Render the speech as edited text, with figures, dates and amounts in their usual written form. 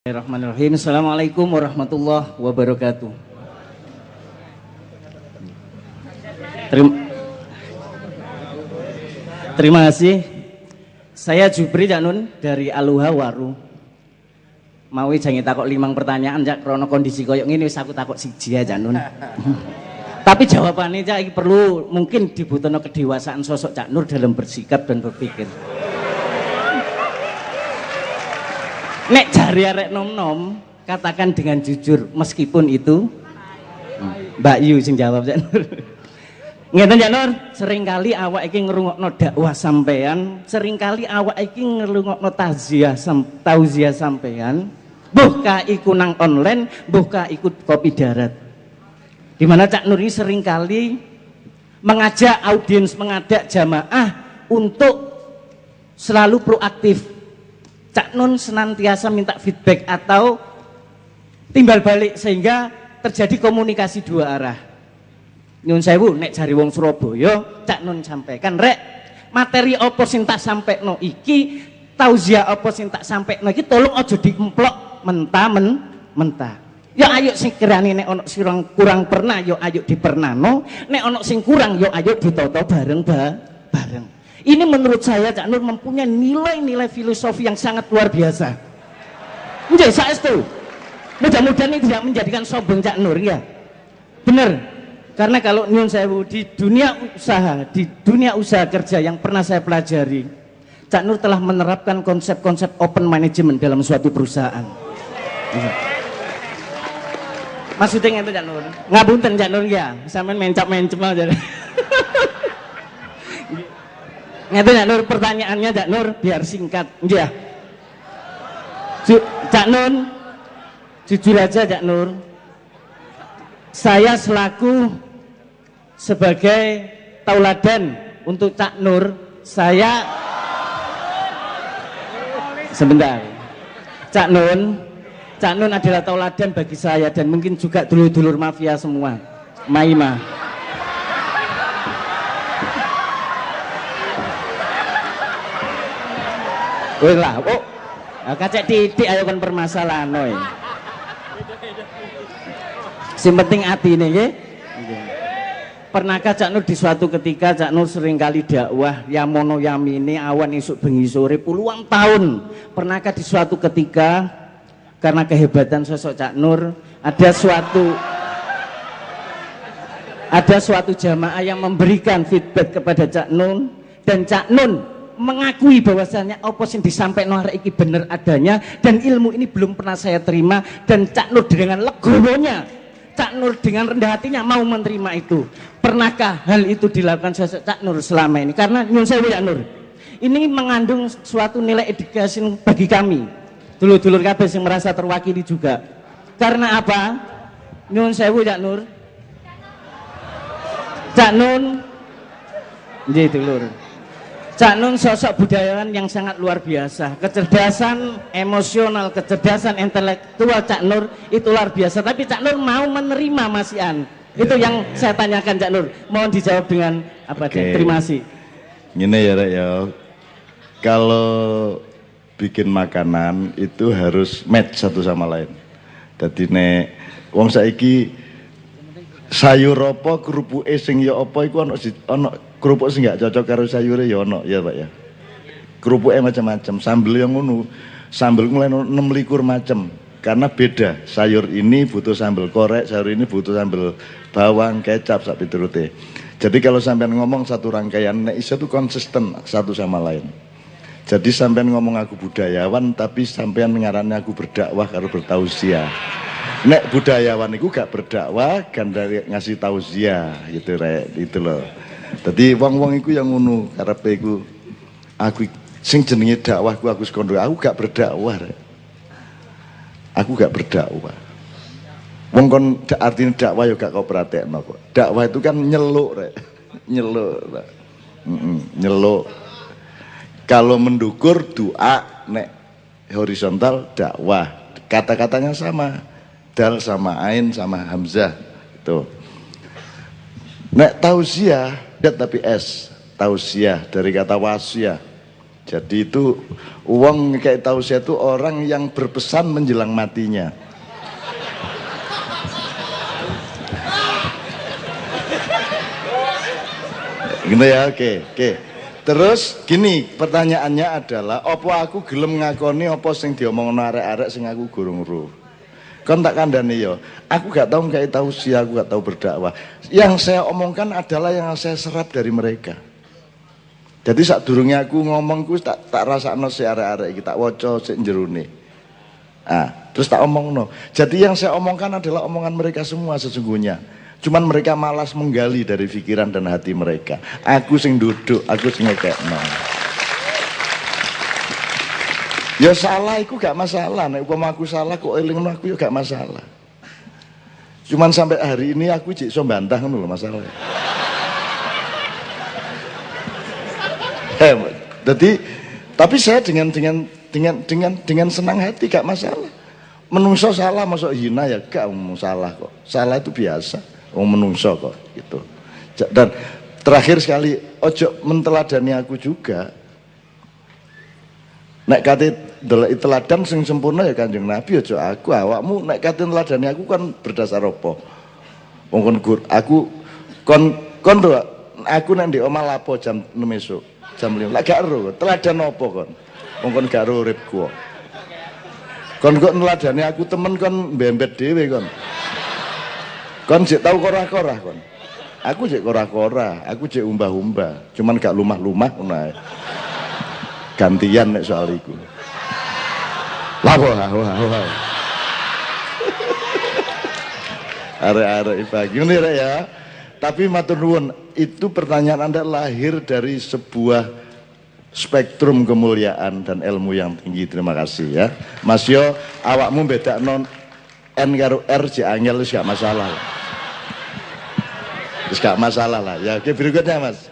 Bismillahirrahmanirrahim. Assalamualaikum warahmatullahi wabarakatuh. Terima kasih. Saya Jupri Cak Nun dari Aluha Waru. Mau jangan takut 5 pertanyaan Cak, krono kondisi koyok ini wis aku takut siji ya Cak Nun. Tapi jawabannya Cak ini perlu mungkin dibutuhkan kedewasaan sosok Cak Nur dalam bersikap dan berpikir. Nek jari arek nom-nom katakan dengan jujur meskipun itu Mbak Yu sing jawab Cak Nur. Ngeten Cak Nur, seringkali awak iki ngrungokno dakwah sampean, seringkali awak iki ngrungokno tauziah sampean, mbuh ka iku nang online, mbuh ka ikut kopi darat. Di mana Cak Nur ini seringkali mengajak audiens, mengajak jamaah untuk selalu proaktif. Cak Nun senantiasa minta feedback atau timbal balik sehingga terjadi komunikasi dua arah. Nyun sewu nek jari wong Surabaya, Cak Nun sampaikan rek materi apa sing tak sampekno iki, tauziah apa sing tak sampekno iki tolong aja diemplok mentah. Ya ayo sing kirane nek ana sing kurang pernah ya ayo dipernano, nek ana sing kurang ya ayo ditata bareng. Ini menurut saya Cak Nur mempunyai nilai-nilai filosofi yang sangat luar biasa. Nggih saestu. Mudah-mudahan ini tidak menjadikan sombong Cak Nur ya. Bener. Karena kalau nyun sewu di dunia usaha kerja yang pernah saya pelajari, Cak Nur telah menerapkan konsep-konsep open management dalam suatu perusahaan. Maksudnya itu Cak Nur. Ngapunten Cak Nur ya, sampean mencap-mencep aja. Itu Cak Nur, pertanyaannya Cak Nur biar singkat. Iya. Cak Nur, jujur aja Cak Nur, saya selaku sebagai tauladan untuk Cak Nur, saya sebentar. Cak Nun adalah tauladan bagi saya dan mungkin juga dulur-dulur mafia semua. Maima. Wih lah, kacek titik ayo kan permasalahan oi. Si penting hati ini nggih. Pernahkah Cak Nur di suatu ketika Cak Nur seringkali dakwah ya mono yamine awan isuk bengi sore puluhan tahun. Pernahkah di suatu ketika karena kehebatan sosok Cak Nur ada suatu jamaah yang memberikan feedback kepada Cak Nur dan Cak Nur mengakui bahwasanya apa yang disampaikan arek iki bener adanya dan ilmu ini belum pernah saya terima dan Cak Nur dengan legowonya, Cak Nur dengan rendah hatinya mau menerima itu. Pernahkah hal itu dilakukan Cak Nur selama ini? Karena nyun sewu Cak Nur, ini mengandung suatu nilai edukasi bagi kami dulur-dulur kabeh yang merasa terwakili juga. Karena apa? Nyun sewu Cak Nur. Cak Nun nggih dulur. Cak Nun sosok budayawan yang sangat luar biasa, kecerdasan emosional, kecerdasan intelektual Cak Nur itu luar biasa. Tapi Cak Nur mau menerima masihan. Itu yang saya tanyakan Cak Nur. Mohon dijawab dengan apa? Terima kasih. Gini ya Rek ya, kalau bikin makanan itu harus match satu sama lain. Jadi nek wong saiki sayur apa kerupuke sing ya apa iku ana kerupuk sing gak cocok karo sayure ya ono ya Pak ya. Kerupuke macam-macam, sambel yang ngono. Sambel mulai 26 macam. Karena beda. Sayur ini butuh sambel korek, sayur ini butuh sambel bawang, kecap sak piturute. Jadi kalau sampean ngomong satu rangkaian nek iso tuh konsisten satu sama lain. Jadi sampean ngomong aku budayawan tapi sampean ngarane aku berdakwah karo bertausiah. Nek budayawan iku gak berdakwah kan dari ngasih tausiah gitu Rek, itu loh. Jadi wong-wong iku yang ngono karepe iku aku sing jenenge dakwahku aku sekondo aku gak berdakwah Rek. Aku gak berdakwah. Wong kon artine dakwah ya gak kau perhatekno kok. Dakwah itu kan nyeluk Rek. Nyeluk. Nyeluk. Kalau mendukur doa, nek horizontal dakwah. Kata-katanya sama. Dal sama ain sama hamzah itu. Nek tausiah tapi S, tausiah dari kata wasiah. Jadi itu uang kayak tausiah itu orang yang berpesan menjelang matinya. Gitu ya, oke. Terus gini, pertanyaannya adalah opo aku gelem ngakoni opo sing diomongno arek-arek sing aku gurung ro. Kon tak kandhani yo. Aku gak tahu kayak tausiah, aku gak tahu berdakwah. Yang saya omongkan adalah yang saya serap dari mereka. Jadi saat durungnya aku ngomongku tak rasakno si arek-arek iki, tak waca sik jerone. Terus tak omongno. Jadi yang saya omongkan adalah omongan mereka semua sesungguhnya. Cuman mereka malas menggali dari pikiran dan hati mereka. Aku sing duduk, aku sing ngekekno. Ya salah iku gak masalah. Nek upama aku salah kok elingno aku ya gak masalah. Cuman sampai hari ini aku jek iso mbantah ngono lho masalahnya. Jadi tapi saya dengan senang hati gak masalah. Menungso salah masuk hina ya gak salah kok. Salah itu biasa. Menungso kok gitu. Dan terakhir sekali ojo menteladani aku juga. Nek kate delok teladan sing sempurna ya Kanjeng Nabi ojo aku, awakmu nek kate teladani aku kan berdasar apa? Wong kon aku kon to aku nek ndek omah lapo jam 6 esuk, jam 5. Lah gak ero, teladan apa kon? Wong kon gak ero uripku. Kon kok neladani aku temen kon mbembet dhewe kon. Kon jek tau korah-korah kon. Aku jek korah-korah, aku jek umbah-umbah, cuman gak lumah-lumah ngono ae. Gantian nek soal iku. Wah. Arek-arek pagi ngene rek ya. Tapi matur nuwun, itu pertanyaan Anda lahir dari sebuah spektrum kemuliaan dan ilmu yang tinggi. Terima kasih ya. Mas Yo, awakmu bedakno N karo R jek angel wis gak masalah. Wis gak masalah lah. Ya, oke berikutnya Mas.